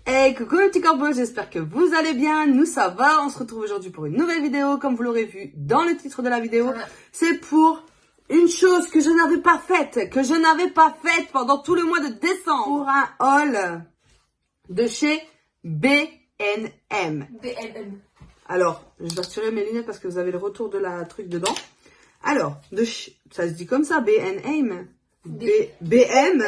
Hey, coucou les petits corbeaux, j'espère que vous allez bien, nous ça va, on se retrouve aujourd'hui pour une nouvelle vidéo, comme vous l'aurez vu dans le titre de la vidéo, c'est pour une chose que je n'avais pas faite, pendant tout le mois de décembre, pour un haul de chez B&M. Alors, je dois retirer mes lunettes parce que vous avez le retour de la truc dedans. Alors, ça se dit comme ça, B&M, BM,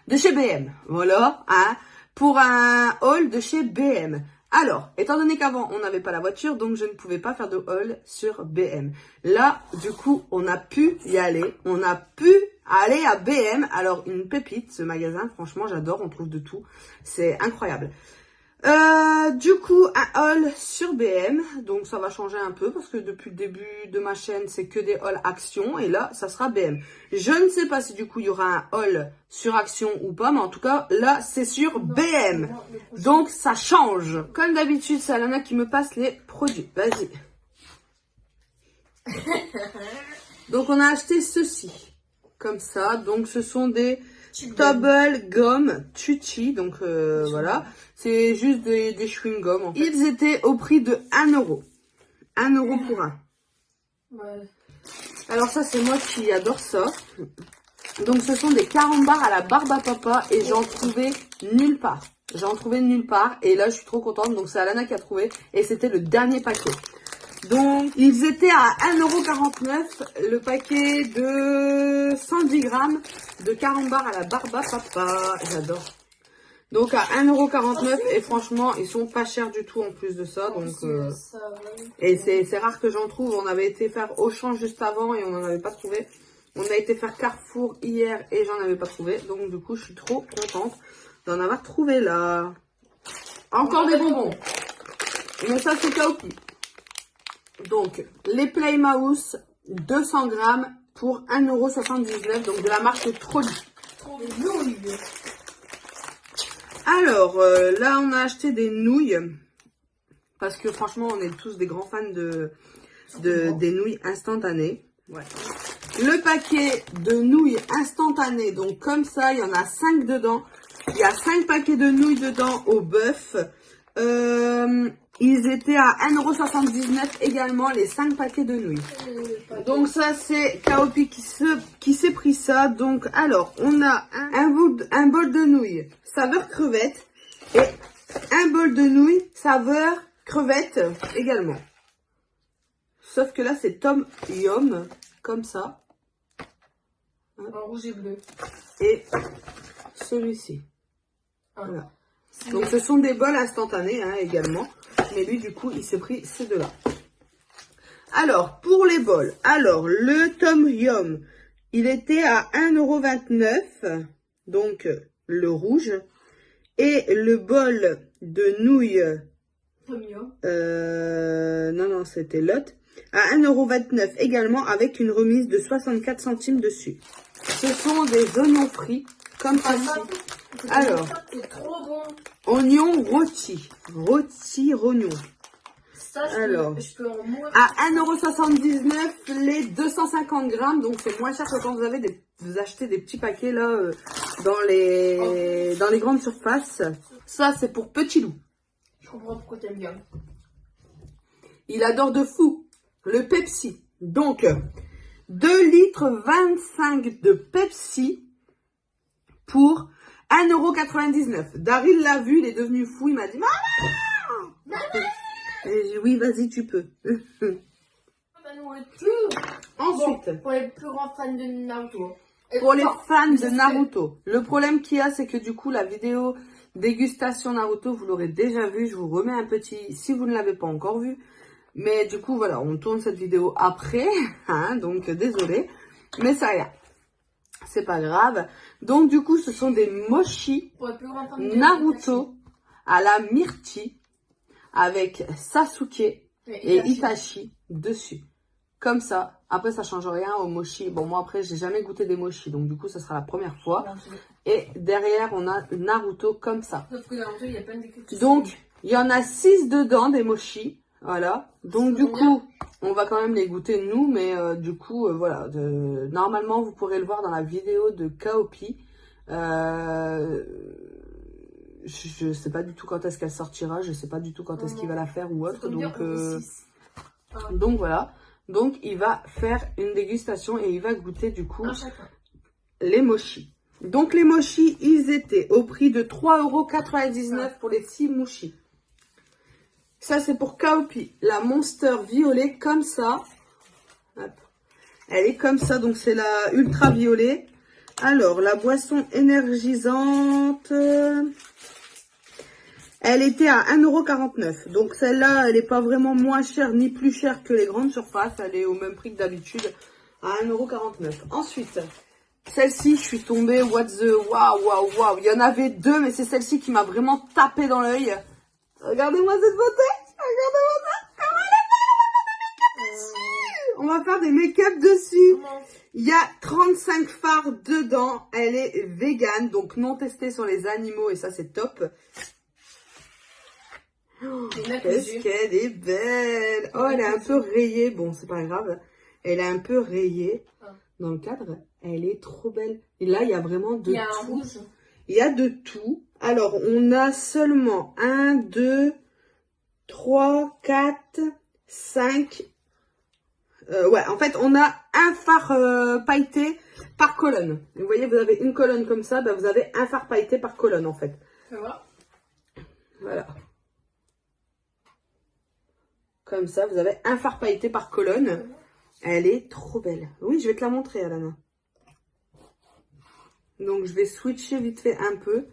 de chez BM, voilà, hein. Pour un haul de chez BM. Alors, étant donné qu'avant, on n'avait pas la voiture, donc je ne pouvais pas faire de haul sur BM. Là, du coup, on a pu y aller. On a pu aller à BM. Alors, une pépite, ce magasin. Franchement, j'adore. On trouve de tout. C'est incroyable. Du coup, un haul sur BM. Donc, ça va changer un peu parce que depuis le début de ma chaîne, c'est que des hauls Action. Et là, ça sera BM. Je ne sais pas si du coup, il y aura un haul sur Action ou pas. Mais en tout cas, là, c'est sur BM. Donc, ça change. Comme d'habitude, c'est Alana qui me passe les produits. Vas-y. Donc, on a acheté ceci. Comme ça. Donc, ce sont des Double Gum Tutti, donc voilà, c'est juste des chewing-gum en fait. Ils étaient au prix de 1 euro. 1 euro pour un. Ouais. Alors ça c'est moi qui adore ça. Donc ce sont des carambars à la barbe à papa et j'en trouvais nulle part. Et là je suis trop contente, donc c'est Alana qui a trouvé et c'était le dernier paquet. Donc, ils étaient à 1,49 € le paquet de 110 grammes de carambars à la barbe à papa. J'adore. Donc, à 1,49 € et franchement, ils sont pas chers du tout en plus de ça. Donc, et c'est rare que j'en trouve. On avait été faire Auchan juste avant et on n'en avait pas trouvé. On a été faire Carrefour hier et j'en avais pas trouvé. Donc, du coup, je suis trop contente d'en avoir trouvé là. Encore des bonbons. Mais ça, c'est Kaopi. Donc, les Playmouse, 200 grammes pour 1,79 €, donc de la marque Trolli. Alors, là, on a acheté des nouilles, parce que franchement, on est tous des grands fans des nouilles instantanées. Ouais. Le paquet de nouilles instantanées, donc comme ça, il y en a 5 dedans. Il y a 5 paquets de nouilles dedans au bœuf. Ils étaient à 1,79 € également, les 5 paquets de nouilles. Donc ça, c'est Kaopi qui s'est pris ça. Donc, alors, on a un bol de nouilles saveur crevette et un bol de nouilles saveur crevette également. Sauf que là, c'est Tom Yum, comme ça. En rouge et bleu. Et celui-ci. Voilà. Donc, ce sont des bols instantanés hein, également. Mais lui, du coup, il s'est pris ces deux-là. Alors, pour les bols. Alors, le Tom Yum, il était à 1,29 €. Donc, le rouge. Et le bol de nouilles. Tom Yum. Non, c'était l'autre. À 1,29 € également, avec une remise de 64 centimes dessus. Ce sont des oignons frits, comme ceci. Alors, c'est trop bon. Oignon rôti. Rôti. Ça, alors, je peux en mourir. À 1,79 € les 250 grammes. Donc, c'est moins cher que quand vous achetez des petits paquets là dans les grandes surfaces. Ça, c'est pour Petit Loup. Je comprends pourquoi t'aimes bien. Il adore de fou le Pepsi. Donc, 2,25 litres de Pepsi pour 1,99 €. Daryl l'a vu, il est devenu fou. Il m'a dit, maman! Et j'ai dit, oui, vas-y, tu peux. Ensuite, pour les plus grands fans de Naruto. Pour les fans de Naruto, le problème qu'il y a, c'est que du coup, la vidéo dégustation Naruto, vous l'aurez déjà vu. Je vous remets un petit, si vous ne l'avez pas encore vu. Mais du coup, voilà, on tourne cette vidéo après. Hein, donc, désolé. Mais ça rien. C'est pas grave. Donc, du coup, ce sont des mochi Naruto à la myrtille avec Sasuke et Itachi dessus. Comme ça. Après, ça change rien au mochi. Bon, moi, après, j'ai jamais goûté des mochi. Donc, du coup, ça sera la première fois. Et derrière, on a Naruto comme ça. Donc, il y en a 6 dedans, des mochi. Voilà. Donc, du coup, on va quand même les goûter, nous. Mais du coup, voilà. Normalement, vous pourrez le voir dans la vidéo de Kaopi. je sais pas du tout quand est-ce qu'elle sortira, je sais pas du tout quand est-ce qu'il va la faire ou autre, donc voilà. Donc il va faire une dégustation et il va goûter du coup les mochis. Donc les mochis, ils étaient au prix de 3,99 € pour les 6 mochis. Ça c'est pour Kaopi, la Monster violet comme ça. Hop. Elle est comme ça, donc c'est la ultra violet. Alors la boisson énergisante, elle était à 1,49 €. Donc celle-là, elle n'est pas vraiment moins chère ni plus chère que les grandes surfaces. Elle est au même prix que d'habitude, à 1,49 €. Ensuite, celle-ci, je suis tombée, waouh. Il y en avait deux, mais c'est celle-ci qui m'a vraiment tapé dans l'œil. Regardez-moi cette beauté. Regardez-moi ça. Comment elle est belle. On va faire des make-up dessus. Il y a 35 fards dedans. Elle est végane, donc non testée sur les animaux. Et ça, c'est top. Qu'est-ce qu'elle est belle. Oh, elle est un peu rayée. Bon, c'est pas grave. Elle est un peu rayée dans le cadre. Elle est trop belle. Et là, il y a vraiment de tout. Il y a un rouge. Il y a de tout. Alors, on a seulement 1, 2, 3, 4, 5. Ouais, en fait, on a un fard pailleté par colonne. Vous voyez, vous avez une colonne comme ça. Ben, vous avez un fard pailleté par colonne, en fait. Ça va. Voilà. Comme ça, vous avez un fard pailleté par colonne. Elle est trop belle. Oui, je vais te la montrer, Alana. Donc, je vais switcher vite fait un peu.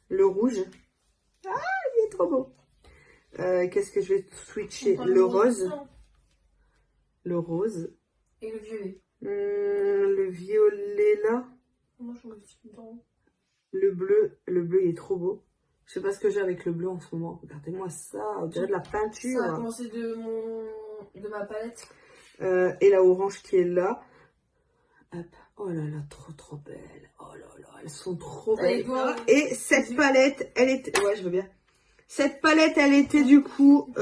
Le rouge. Ah, il est trop beau. Qu'est-ce que je vais switcher? Le rose. Le rose. Et le violet. Le violet, là. Le bleu. Le bleu, il est trop beau. Je sais pas ce que j'ai avec le bleu en ce moment. Regardez-moi ça. On dirait de la peinture. Ça a commencé de ma palette. Et la orange qui est là. Hop. Oh là là, trop belle. Oh là là, elles sont trop belles. Et cette palette, elle était... Ouais, je veux bien. Cette palette, elle était du coup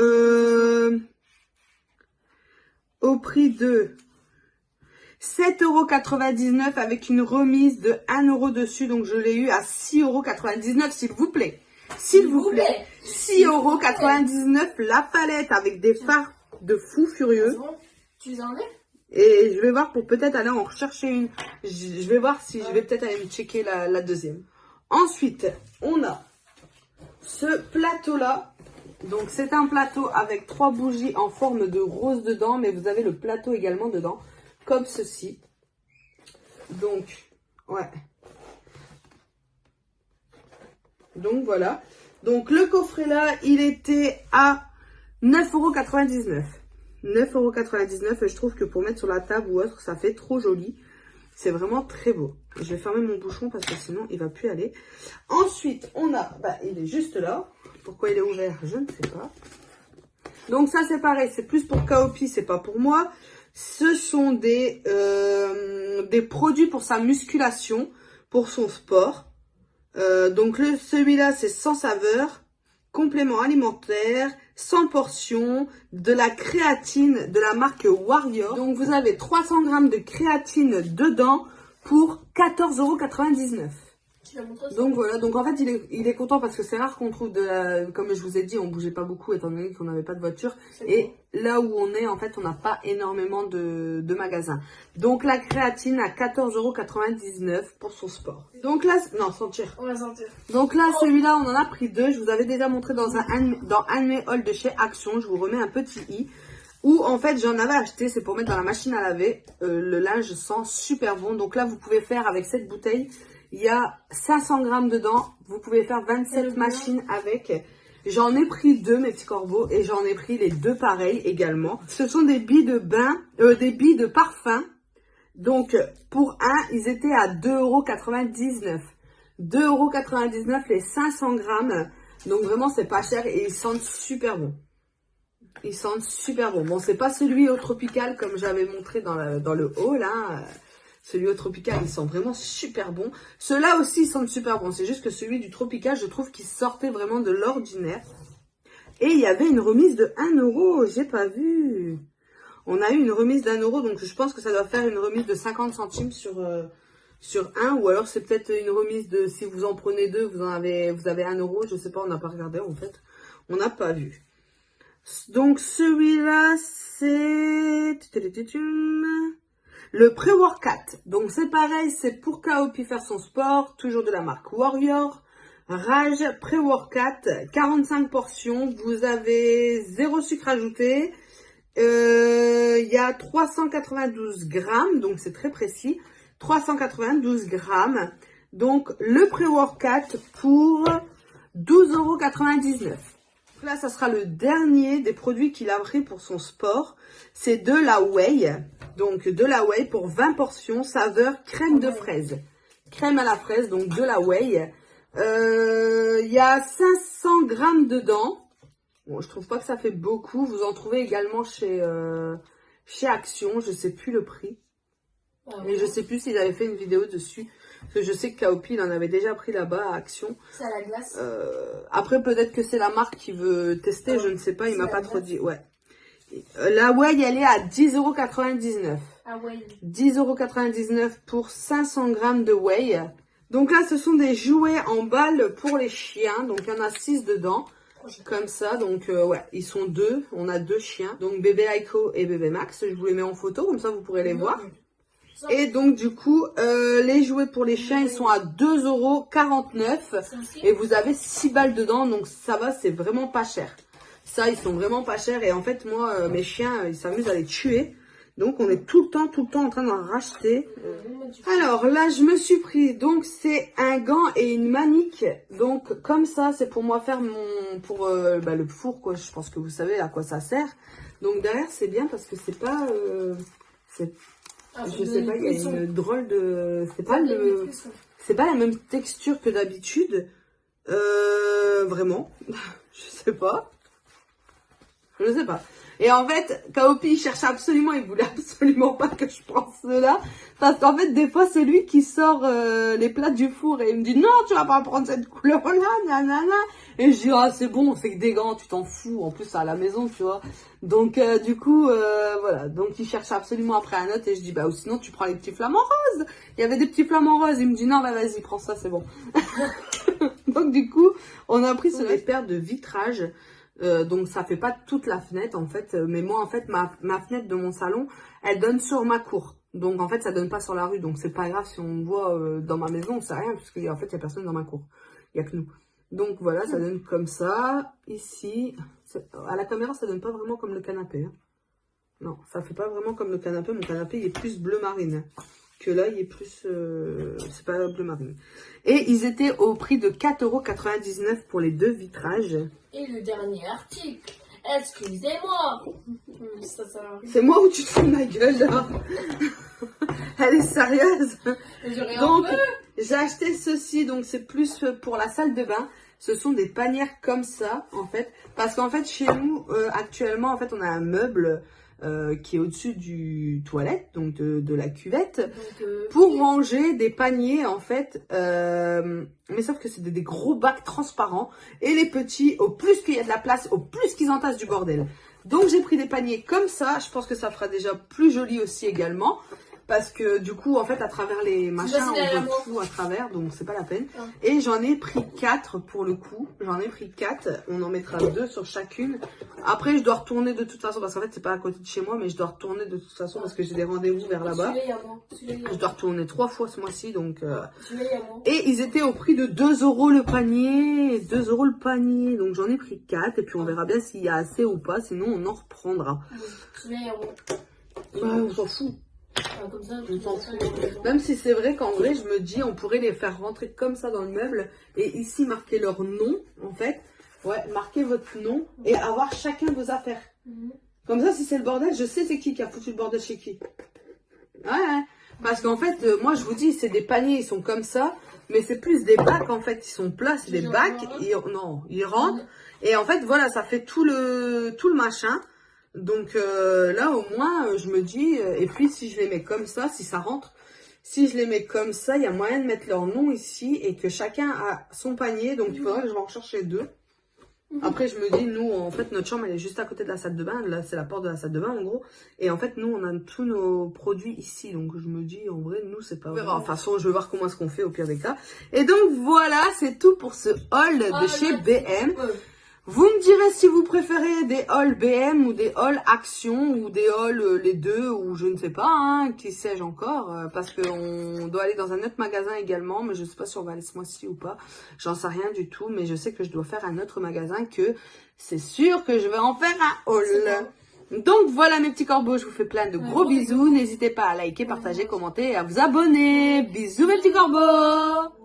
au prix de 7,99 € avec une remise de 1 € dessus. Donc, je l'ai eu à 6,99 €, s'il vous plaît. S'il vous plaît. 6,99 € la palette avec des fards de fou furieux. Tu les enlèves? Et je vais voir pour peut-être aller en rechercher une. Je vais voir si je vais peut-être aller me checker la deuxième. Ensuite, on a ce plateau-là. Donc, c'est un plateau avec 3 bougies en forme de rose dedans. Mais vous avez le plateau également dedans. Comme ceci. Donc, ouais. Donc, voilà. Donc, le coffret-là, il était à 9,99 €. 9,99 €. Je trouve que pour mettre sur la table ou autre, ça fait trop joli. C'est vraiment très beau. Je vais fermer mon bouchon parce que sinon, il va plus aller. Ensuite, on a... Bah, il est juste là. Pourquoi il est ouvert, je ne sais pas. Donc ça, c'est pareil. C'est plus pour Kaopi, c'est pas pour moi. Ce sont des produits pour sa musculation, pour son sport. Donc celui-là, c'est sans saveur, complément alimentaire, sans portion, de la créatine de la marque Warrior. Donc vous avez 300 g de créatine dedans pour 14,99 €. Donc voilà, donc en fait il est content parce que c'est rare qu'on trouve de la... Comme je vous ai dit, on bougeait pas beaucoup étant donné qu'on n'avait pas de voiture. Et là où on est, en fait, on n'a pas énormément de magasins. Donc la créatine à 14,99 € pour son sport. Donc là, non, sentir. On va sentir. Donc là, celui-là, on en a pris 2. Je vous avais déjà montré dans un de mes hauls de chez Action. Je vous remets un petit i. Où en fait j'en avais acheté, c'est pour mettre dans la machine à laver. Le linge sent super bon. Donc là, vous pouvez faire avec cette bouteille. Il y a 500 g dedans. Vous pouvez faire 27 machines avec. J'en ai pris 2, mes petits corbeaux. Et j'en ai pris les 2 pareils également. Ce sont des billes de bain, des billes de parfum. Donc, pour un, ils étaient à 2,99 €. 2,99 € les 500 g. Donc, vraiment, c'est pas cher. Et ils sentent super bon. Ils sentent super bon. Bon, c'est pas celui au tropical comme j'avais montré dans le haul, hein. Celui au tropical, il sent vraiment super bon. Ceux-là aussi, ils sentent super bon. C'est juste que celui du tropical, je trouve qu'il sortait vraiment de l'ordinaire. Et il y avait une remise de 1 €. J'ai pas vu. On a eu une remise d'1 €. Donc, je pense que ça doit faire une remise de 50 centimes sur sur un, ou alors c'est peut-être une remise de si vous en prenez deux, vous avez 1 euro, je sais pas, on n'a pas regardé en fait, on n'a pas vu. Donc celui-là c'est le pré-workout. Donc c'est pareil, c'est pour Kaopi faire son sport, toujours de la marque Warrior. Rage pré-workout, 45 portions, vous avez 0 sucre ajouté. Il y a 392 grammes, donc c'est très précis. 392 grammes. Donc le pré-workout pour 12,99 €. Là, ça sera le dernier des produits qu'il a pris pour son sport. C'est de la whey. Donc de la whey pour 20 portions, saveur crème de fraise. Crème à la fraise, donc de la whey. Il y a 500 grammes dedans. Bon, je trouve pas que ça fait beaucoup. Vous en trouvez également chez Action. Je sais plus le prix. Et je sais plus s'ils avaient fait une vidéo dessus. Parce que je sais que Kaopi, il en avait déjà pris là-bas à Action. C'est à la glace. Après, peut-être que c'est la marque qui veut tester. Je ne sais pas. Il m'a pas trop dit. Ouais. La whey, elle est à 10,99 €. Ah ouais. 10,99 € pour 500 grammes de whey. Donc là, ce sont des jouets en balle pour les chiens. Donc, il y en a 6 dedans. Comme ça. Donc, ouais, ils sont 2. On a 2 chiens. Donc, bébé Aiko et bébé Max. Je vous les mets en photo. Comme ça, vous pourrez les voir. Et donc, du coup, les jouets pour les chiens, ils sont à 2,49 €. Et vous avez 6 balles dedans. Donc, ça va, c'est vraiment pas cher. Ça, ils sont vraiment pas chers. Et en fait, moi, mes chiens, ils s'amusent à les tuer. Donc, on est tout le temps en train d'en racheter. Alors, là, je me suis pris. Donc, c'est un gant et une manique. Donc, comme ça, c'est pour moi faire pour le four, quoi. Je pense que vous savez à quoi ça sert. Donc, derrière, c'est bien parce que c'est pas... je sais pas, il y a une drôle de... C'est pas la même texture que d'habitude. Vraiment. Je sais pas. Je sais pas. Et en fait, Kaopi, il cherchait absolument, il voulait absolument pas que je prenne cela. Parce qu'en fait, des fois, c'est lui qui sort les plats du four et il me dit non, tu vas pas prendre cette couleur-là, nanana. Et je dis, ah, c'est bon, c'est que des gants, tu t'en fous. En plus, c'est à la maison, tu vois. Donc, du coup, voilà. Donc, il cherchait absolument après un autre et je dis, bah, ou sinon, tu prends les petits flamants roses. Il y avait des petits flamants roses. Il me dit, non, bah, vas-y, prends ça, c'est bon. Donc, du coup, on a pris sur les paires de vitrage. Donc ça fait pas toute la fenêtre en fait, mais moi en fait ma fenêtre de mon salon elle donne sur ma cour, donc en fait ça donne pas sur la rue, donc c'est pas grave si on me voit dans ma maison, c'est rien parce qu'en fait il y a personne dans ma cour, il y a que nous. Donc voilà, ça donne comme ça. Ici à la caméra ça donne pas vraiment comme le canapé, hein. Non, ça fait pas vraiment comme le canapé. Mon canapé il est plus bleu marine que là il est plus c'est pas bleu marine. Et ils étaient au prix de 4,99 € pour les 2 vitrages. Et le dernier article, excusez-moi. C'est moi ou tu te fous de ma gueule là? Elle est sérieuse? Donc j'ai acheté ceci, donc c'est plus pour la salle de bain. Ce sont des panières comme ça en fait, parce qu'en fait chez nous actuellement en fait on a un meuble qui est au-dessus du toilette, donc de la cuvette, pour ranger des paniers en fait, mais sauf que c'est des gros bacs transparents, et les petits, au plus qu'il y a de la place, au plus qu'ils entassent du bordel. Donc j'ai pris des paniers comme ça, je pense que ça fera déjà plus joli aussi également, parce que du coup en fait à travers les machins on voit tout à travers, donc c'est pas la peine. Et j'en ai pris 4 pour le coup, j'en ai pris 4, on en mettra 2 sur chacune. Après je dois retourner de toute façon parce qu'en fait c'est pas à côté de chez moi, mais je dois retourner de toute façon parce que j'ai des rendez-vous vers là-bas. Je dois retourner 3 fois ce mois-ci, donc et ils étaient au prix de 2 € le panier, 2 € le panier, donc j'en ai pris 4 et puis on verra bien s'il y a assez ou pas, sinon on en reprendra. On s'en fout. Comme ça, on s'en fout. Même si c'est vrai qu'en vrai, je me dis, on pourrait les faire rentrer comme ça dans le meuble et ici marquer leur nom, en fait. Ouais, marquer votre nom et avoir chacun vos affaires. Comme ça, si c'est le bordel, je sais c'est qui a foutu le bordel chez qui. Ouais, parce qu'en fait, moi, je vous dis, c'est des paniers, ils sont comme ça, mais c'est plus des bacs, en fait, ils sont plats, c'est des bacs, non, ils rentrent. Et en fait, voilà, ça fait tout le machin. Donc là au moins je me dis, et puis si je les mets comme ça, si ça rentre, si je les mets comme ça, il y a moyen de mettre leur nom ici et que chacun a son panier, donc il faudra que je vais en chercher 2. Après, je me dis, nous, en fait, notre chambre, elle est juste à côté de la salle de bain. Là, c'est la porte de la salle de bain, en gros. Et en fait, nous, on a tous nos produits ici. Donc, je me dis, en vrai, nous, c'est pas vrai. Enfin, de toute façon, je vais voir comment est-ce qu'on fait au pire des cas. Et donc, voilà, c'est tout pour ce haul de chez BM. Vous me direz si vous préférez des hauls BM ou des hauls Action ou des hauls les deux ou je ne sais pas, hein, qui sais-je encore, parce qu'on doit aller dans un autre magasin également, mais je ne sais pas si on va aller ce mois-ci ou pas, j'en sais rien du tout, mais je sais que je dois faire un autre magasin que c'est sûr que je vais en faire un haul. Donc voilà mes petits corbeaux, je vous fais plein de gros bisous, n'hésitez pas à liker, partager, commenter et à vous abonner. Bisous mes petits corbeaux.